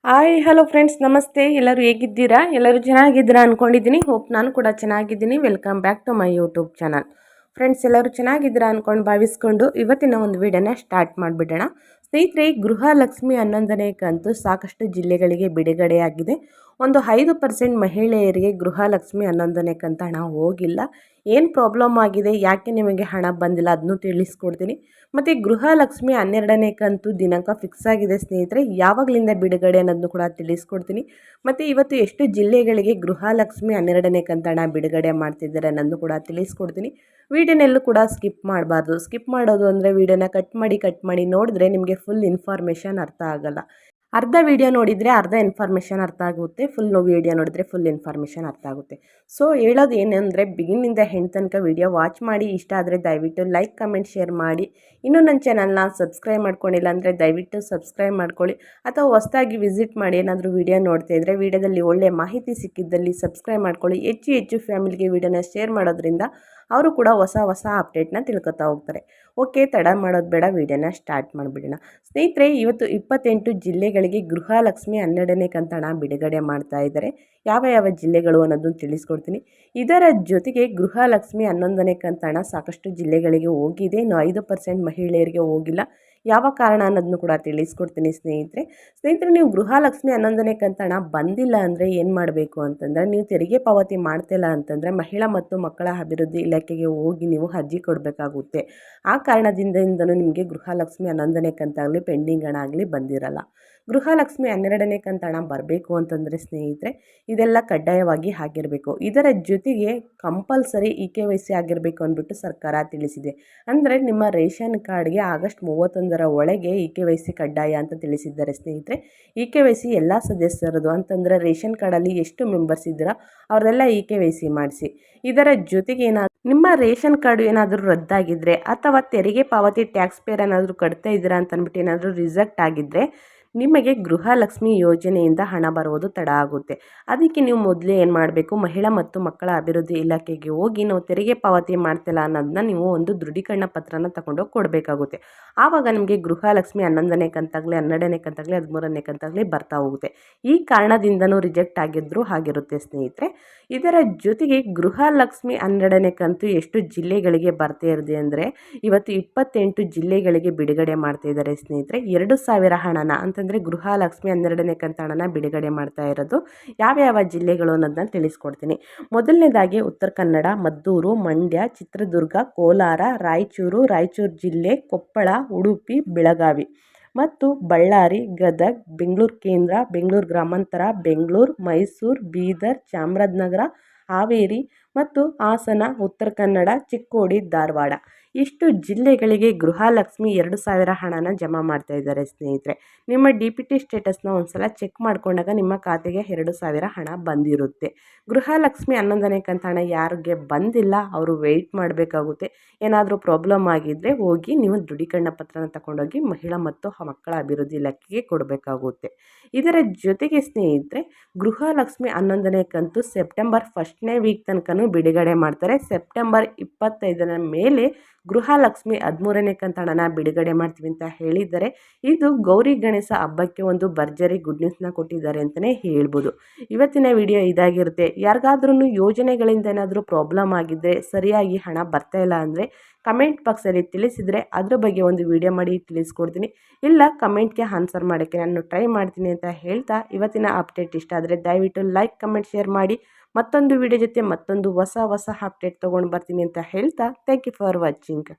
Hi hello friends, ನಮಸ್ತೆ. ಎಲ್ಲರೂ ಹೇಗಿದ್ದೀರಾ? ಎಲ್ಲರೂ ಚೆನ್ನಾಗಿದ್ದೀರಾ ಅಂದ್ಕೊಂಡಿದ್ದೀನಿ. ಹೋಪ್ ನಾನು ಕೂಡ ಚೆನ್ನಾಗಿದ್ದೀನಿ. Welcome back to my YouTube channel. Friends, ಎಲ್ಲರೂ ಚೆನ್ನಾಗಿದ್ದೀರಾ ಅಂದ್ಕೊಂಡು ಭಾವಿಸ್ಕೊಂಡು ಇವತ್ತಿನ ಒಂದು ವಿಡಿಯೋನ ಸ್ಟಾರ್ಟ್ ಮಾಡಿಬಿಡೋಣ. ಸ್ನೇಹಿತರೆ, ಗೃಹಲಕ್ಷ್ಮಿ 11ನೇ ಕಂತು ಸಾಕಷ್ಟು ಜಿಲ್ಲೆಗಳಿಗೆ ಬಿಡುಗಡೆಯಾಗಿದೆ. ಒಂದು 5% ಮಹಿಳೆಯರಿಗೆ ಗೃಹಲಕ್ಷ್ಮಿ 11ನೇ ಕಂತು ಹಣ ಹೋಗಿಲ್ಲ. ಏನು ಪ್ರಾಬ್ಲಮ್ ಆಗಿದೆ, ಯಾಕೆ ನಿಮಗೆ ಹಣ ಬಂದಿಲ್ಲ ಅದನ್ನು ತಿಳಿಸ್ಕೊಡ್ತೀನಿ. ಮತ್ತು ಗೃಹಲಕ್ಷ್ಮಿ 12ನೇ ಕಂತು ದಿನಾಂಕ ಫಿಕ್ಸ್ ಆಗಿದೆ ಸ್ನೇಹಿತರೆ. ಯಾವಾಗಲಿಂದ ಬಿಡುಗಡೆ ಅನ್ನೋದನ್ನು ಕೂಡ ತಿಳಿಸ್ಕೊಡ್ತೀನಿ. ಮತ್ತು ಇವತ್ತು ಎಷ್ಟು ಜಿಲ್ಲೆಗಳಿಗೆ ಗೃಹಲಕ್ಷ್ಮಿ 12ನೇ ಕಂತು ಹಣ ಬಿಡುಗಡೆ ಮಾಡ್ತಿದ್ದಾರೆ ಅನ್ನೋದನ್ನು ಕೂಡ ತಿಳಿಸ್ಕೊಡ್ತೀನಿ. ವಿಡಿಯೋನೆಲ್ಲೂ ಕೂಡ ಸ್ಕಿಪ್ ಮಾಡಬಾರ್ದು. ಸ್ಕಿಪ್ ಮಾಡೋದು ಅಂದರೆ ವಿಡಿಯೋನ ಕಟ್ ಮಾಡಿ ನೋಡಿದ್ರೆ ನಿಮಗೆ ಫುಲ್ ಇನ್ಫಾರ್ಮೇಷನ್ ಅರ್ಥ ಆಗಲ್ಲ. ಅರ್ಧ ವಿಡಿಯೋ ನೋಡಿದರೆ ಅರ್ಧ ಇನ್ಫಾರ್ಮೇಷನ್ ಅರ್ಥ ಆಗುತ್ತೆ, ಫುಲ್ ವಿಡಿಯೋ ನೋಡಿದರೆ ಫುಲ್ ಇನ್ಫಾರ್ಮೇಷನ್ ಅರ್ಥ ಆಗುತ್ತೆ. ಸೊ ಹೇಳೋದು ಏನಂದರೆ, ಬಿಗಿನಿಂದ ಹೆಂಡ್ ತನಕ ವಿಡಿಯೋ ವಾಚ್ ಮಾಡಿ. ಇಷ್ಟ ಆದರೆ ದಯವಿಟ್ಟು ಲೈಕ್, ಕಮೆಂಟ್, ಶೇರ್ ಮಾಡಿ. ಇನ್ನೂ ನನ್ನ ಚಾನಲ್ನ ಸಬ್ಸ್ಕ್ರೈಬ್ ಮಾಡ್ಕೊಂಡಿಲ್ಲ ಅಂದರೆ ದಯವಿಟ್ಟು ಸಬ್ಸ್ಕ್ರೈಬ್ ಮಾಡ್ಕೊಳ್ಳಿ. ಅಥವಾ ಹೊಸದಾಗಿ ವಿಸಿಟ್ ಮಾಡಿ ಏನಾದರೂ ವಿಡಿಯೋ ನೋಡ್ತಾ ಇದ್ದರೆ, ವಿಡಿಯೋದಲ್ಲಿ ಒಳ್ಳೆ ಮಾಹಿತಿ ಸಿಕ್ಕಿದ್ದಲ್ಲಿ ಸಬ್ಸ್ಕ್ರೈಬ್ ಮಾಡ್ಕೊಳ್ಳಿ. ಹೆಚ್ಚು ಫ್ಯಾಮಿಲಿಗೆ ವಿಡಿಯೋನ ಶೇರ್ ಮಾಡೋದ್ರಿಂದ ಅವರು ಕೂಡ ಹೊಸ ಅಪ್ಡೇಟ್ನ ತಿಳ್ಕೊತಾ ಹೋಗ್ತಾರೆ. ಓಕೆ, ತಡ ಮಾಡೋದು ಬೇಡ, ವಿಡಿಯೋನ ಸ್ಟಾರ್ಟ್ ಮಾಡಿಬಿಡೋಣ. ಸ್ನೇಹಿತರೆ, ಇವತ್ತು 28 ಜಿಲ್ಲೆಗಳಿಗೆ ಗೃಹಲಕ್ಷ್ಮಿ 12ನೇ ಕಂತು ಹಣ ಬಿಡುಗಡೆ ಮಾಡ್ತಾ ಇದ್ದಾರೆ. ಯಾವ ಜಿಲ್ಲೆಗಳು ಅನ್ನೋದನ್ನು ತಿಳಿಸ್ಕೊಡ್ತೀನಿ. ಇದರ ಜೊತೆಗೆ ಗೃಹಲಕ್ಷ್ಮಿ 11ನೇ ಕಂತು ಹಣ ಸಾಕಷ್ಟು ಜಿಲ್ಲೆಗಳಿಗೆ ಹೋಗಿದೆ. ಇನ್ನು 5% ಮಹಿಳೆಯರಿಗೆ ಹೋಗಿಲ್ಲ. ಯಾವ ಕಾರಣ ಅನ್ನೋದನ್ನು ಕೂಡ ತಿಳಿಸ್ಕೊಡ್ತೀನಿ ಸ್ನೇಹಿತರೆ. ನೀವು ಗೃಹಲಕ್ಷ್ಮಿ 11ನೇ ಕಂತು ಹಣ ಬಂದಿಲ್ಲ ಅಂದರೆ ಏನು ಮಾಡಬೇಕು ಅಂತಂದರೆ, ನೀವು ತೆರಿಗೆ ಪಾವತಿ ಮಾಡ್ತಿಲ್ಲ ಅಂತಂದರೆ ಮಹಿಳಾ ಮತ್ತು ಮಕ್ಕಳ ಅಭಿವೃದ್ಧಿ ಇಲಾಖೆಗೆ ಹೋಗಿ ನೀವು ಅರ್ಜಿ ಕೊಡಬೇಕಾಗುತ್ತೆ. ಆ ಕಾರಣದಿಂದಲೂ ನಿಮಗೆ ಗೃಹಲಕ್ಷ್ಮಿ 11ನೇ ಕಂತಾಗಲಿ ಪೆಂಡಿಂಗ್ ಹಣ ಆಗಲಿ ಬಂದಿರಲ್ಲ. ಗೃಹಲಕ್ಷ್ಮಿ 12ನೇ ಕಂತು ಹಣ ಬರಬೇಕು ಅಂತಂದರೆ ಸ್ನೇಹಿತರೆ, ಇದೆಲ್ಲ ಕಡ್ಡಾಯವಾಗಿ ಆಗಿರಬೇಕು. ಇದರ ಜೊತೆಗೆ ಕಂಪಲ್ಸರಿ KYC ಆಗಿರಬೇಕು ಅಂದ್ಬಿಟ್ಟು ಸರ್ಕಾರ ತಿಳಿಸಿದೆ. ಅಂದರೆ ನಿಮ್ಮ ರೇಷನ್ ಕಾರ್ಡ್ಗೆ ಆಗಸ್ಟ್ 31ರ ಒಳಗೆ KYC ಕಡ್ಡಾಯ ಅಂತ ತಿಳಿಸಿದ್ದಾರೆ ಸ್ನೇಹಿತರೆ. KYC ಎಲ್ಲ ಸದಸ್ಯರದು ಅಂತಂದರೆ ರೇಷನ್ ಕಾರ್ಡಲ್ಲಿ ಎಷ್ಟು ಮೆಂಬರ್ಸ್ ಇದ್ದೀರಾ ಅವರೆಲ್ಲ KYC ಮಾಡಿಸಿ. ಇದರ ಜೊತೆಗೆ ನಿಮ್ಮ ರೇಷನ್ ಕಾರ್ಡು ಏನಾದರೂ ರದ್ದಾಗಿದ್ದರೆ ಅಥವಾ ತೆರಿಗೆ ಪಾವತಿ ಟ್ಯಾಕ್ಸ್ ಪೇರ್ ಏನಾದರೂ ಕಟ್ತಾ ಇದ್ದೀರಾ ಅಂತ ಅಂದ್ಬಿಟ್ಟು ಏನಾದರೂ ರಿಜೆಕ್ಟ್ ಆಗಿದ್ದರೆ ನಿಮಗೆ ಗೃಹಲಕ್ಷ್ಮಿ ಯೋಜನೆಯಿಂದ ಹಣ ಬರುವುದು ತಡ ಆಗುತ್ತೆ. ಅದಕ್ಕೆ ನೀವು ಮೊದಲೇ ಏನು ಮಾಡಬೇಕು, ಮಹಿಳಾ ಮತ್ತು ಮಕ್ಕಳ ಅಭಿವೃದ್ಧಿ ಇಲಾಖೆಗೆ ಹೋಗಿ ನಾವು ತೆರಿಗೆ ಪಾವತಿ ಮಾಡ್ತಿಲ್ಲ ಅನ್ನೋದನ್ನ ನೀವು ಒಂದು ದೃಢೀಕರಣ ಪತ್ರನ ತಗೊಂಡೋಗಿ ಕೊಡಬೇಕಾಗುತ್ತೆ. ಆವಾಗ ನಿಮಗೆ ಗೃಹಲಕ್ಷ್ಮಿ 11ನೇ ಕಂತಾಗಲಿ 12ನೇ ಕಂತಾಗಲಿ 13ನೇ ಕಂತಾಗಲಿ ಬರ್ತಾ ಹೋಗುತ್ತೆ. ಈ ಕಾರಣದಿಂದನೂ ರಿಜೆಕ್ಟ್ ಆಗಿರುತ್ತೆ ಸ್ನೇಹಿತರೆ. ಇದರ ಜೊತೆಗೆ ಗೃಹಲಕ್ಷ್ಮಿ 12ನೇ ಕಂತು ಎಷ್ಟು ಜಿಲ್ಲೆಗಳಿಗೆ ಬರ್ತಾ ಇರೋದು ಅಂದರೆ, ಇವತ್ತು 28 ಜಿಲ್ಲೆಗಳಿಗೆ ಬಿಡುಗಡೆ ಮಾಡ್ತಾ ಇದ್ದಾರೆ ಸ್ನೇಹಿತರೆ. 2,000 ಹಣನ ಅಂತಂದರೆ ಗೃಹಲಕ್ಷ್ಮಿ 12ನೇ ಕಂತು ಹಣನ ಬಿಡುಗಡೆ ಮಾಡ್ತಾ ಇರೋದು. ಯಾವ ಜಿಲ್ಲೆಗಳು ಅನ್ನೋದನ್ನ ತಿಳಿಸ್ಕೊಡ್ತೀನಿ. ಮೊದಲನೇದಾಗಿ ಉತ್ತರ ಕನ್ನಡ, ಮದ್ದೂರು, ಮಂಡ್ಯ, ಚಿತ್ರದುರ್ಗ, ಕೋಲಾರ, ರಾಯಚೂರು ಜಿಲ್ಲೆ, ಕೊಪ್ಪಳ, ಉಡುಪಿ, ಬೆಳಗಾವಿ ಮತ್ತು ಬಳ್ಳಾರಿ, ಗದಗ, ಬೆಂಗಳೂರು ಕೇಂದ್ರ, ಬೆಂಗಳೂರು ಗ್ರಾಮಾಂತರ, ಬೆಂಗಳೂರು, ಮೈಸೂರು, ಬೀದರ್, ಚಾಮರಾಜನಗರ, ಹಾವೇರಿ ಮತ್ತು ಹಾಸನ, ಉತ್ತರ ಕನ್ನಡ, ಚಿಕ್ಕೋಡಿ, ಧಾರವಾಡ ಇಷ್ಟು ಜಿಲ್ಲೆಗಳಿಗೆ ಗೃಹಲಕ್ಷ್ಮಿ 2,000 ಹಣನ ಜಮಾ ಮಾಡ್ತಾ ಇದ್ದಾರೆ ಸ್ನೇಹಿತರೆ. ನಿಮ್ಮ DPT ಸ್ಟೇಟಸ್ನ ಒಂದ್ಸಲ ಚೆಕ್ ಮಾಡಿಕೊಂಡಾಗ ನಿಮ್ಮ ಖಾತೆಗೆ 2,000 ಹಣ ಬಂದಿರುತ್ತೆ. ಗೃಹಲಕ್ಷ್ಮಿ 11ನೇ ಕಂತು ಹಣ ಯಾರಿಗೆ ಬಂದಿಲ್ಲ ಅವರು ವೆಯ್ಟ್ ಮಾಡಬೇಕಾಗುತ್ತೆ. ಏನಾದರೂ ಪ್ರಾಬ್ಲಮ್ ಆಗಿದ್ದರೆ ಹೋಗಿ ನೀವು ದೃಢೀಕರಣ ಪತ್ರನ ತಗೊಂಡೋಗಿ ಮಹಿಳಾ ಮತ್ತು ಮಕ್ಕಳ ಅಭಿವೃದ್ಧಿ ಇಲಾಖೆಗೆ ಕೊಡಬೇಕಾಗುತ್ತೆ. ಇದರ ಜೊತೆಗೆ ಸ್ನೇಹಿತರೆ, ಗೃಹಲಕ್ಷ್ಮಿ 11ನೇ ಕಂತು ಸೆಪ್ಟೆಂಬರ್ 1ನೇ ವೀಕ್ ತನಕನೂ ಬಿಡುಗಡೆ ಮಾಡ್ತಾರೆ. ಸೆಪ್ಟೆಂಬರ್ 25ರ ಮೇಲೆ ಗೃಹಲಕ್ಷ್ಮಿ 13ನೇ ಕಂತು ಹಣನ ಬಿಡುಗಡೆ ಮಾಡ್ತೀವಿ ಅಂತ ಹೇಳಿದ್ದಾರೆ. ಇದು ಗೌರಿ ಗಣೇಶ ಹಬ್ಬಕ್ಕೆ ಒಂದು ಭರ್ಜರಿ ಗುಡ್ ನ್ಯೂಸ್ನ ಕೊಟ್ಟಿದ್ದಾರೆ ಅಂತಲೇ ಹೇಳ್ಬೋದು. ಇವತ್ತಿನ ವಿಡಿಯೋ ಇದಾಗಿರುತ್ತೆ. ಯಾರಿಗಾದ್ರೂ ಯೋಜನೆಗಳಿಂದ ಏನಾದರೂ ಪ್ರಾಬ್ಲಮ್ ಆಗಿದ್ದರೆ, ಸರಿಯಾಗಿ ಹಣ ಬರ್ತಾ ಇಲ್ಲ ಅಂದರೆ ಕಮೆಂಟ್ ಬಾಕ್ಸಲ್ಲಿ ತಿಳಿಸಿದರೆ ಅದ್ರ ಬಗ್ಗೆ ಒಂದು ವಿಡಿಯೋ ಮಾಡಿ ತಿಳಿಸ್ಕೊಡ್ತೀನಿ. ಇಲ್ಲ ಕಮೆಂಟ್ಗೆ ಆನ್ಸರ್ ಮಾಡೋಕ್ಕೆ ನಾನು ಟ್ರೈ ಮಾಡ್ತೀನಿ ಅಂತ ಹೇಳ್ತಾ, ಇವತ್ತಿನ ಅಪ್ಡೇಟ್ ಇಷ್ಟ ಆದರೆ ದಯವಿಟ್ಟು ಲೈಕ್, ಕಮೆಂಟ್, ಶೇರ್ ಮಾಡಿ. ಮತ್ತೊಂದು ವಿಡಿಯೋ ಜೊತೆ ಮತ್ತೊಂದು ಹೊಸ ಅಪ್ಡೇಟ್ ತೊಗೊಂಡು ಬರ್ತೀನಿ ಅಂತ ಹೇಳ್ತಾ, ಥ್ಯಾಂಕ್ ಯು ಫಾರ್ ವಾಚಿಂಗ್.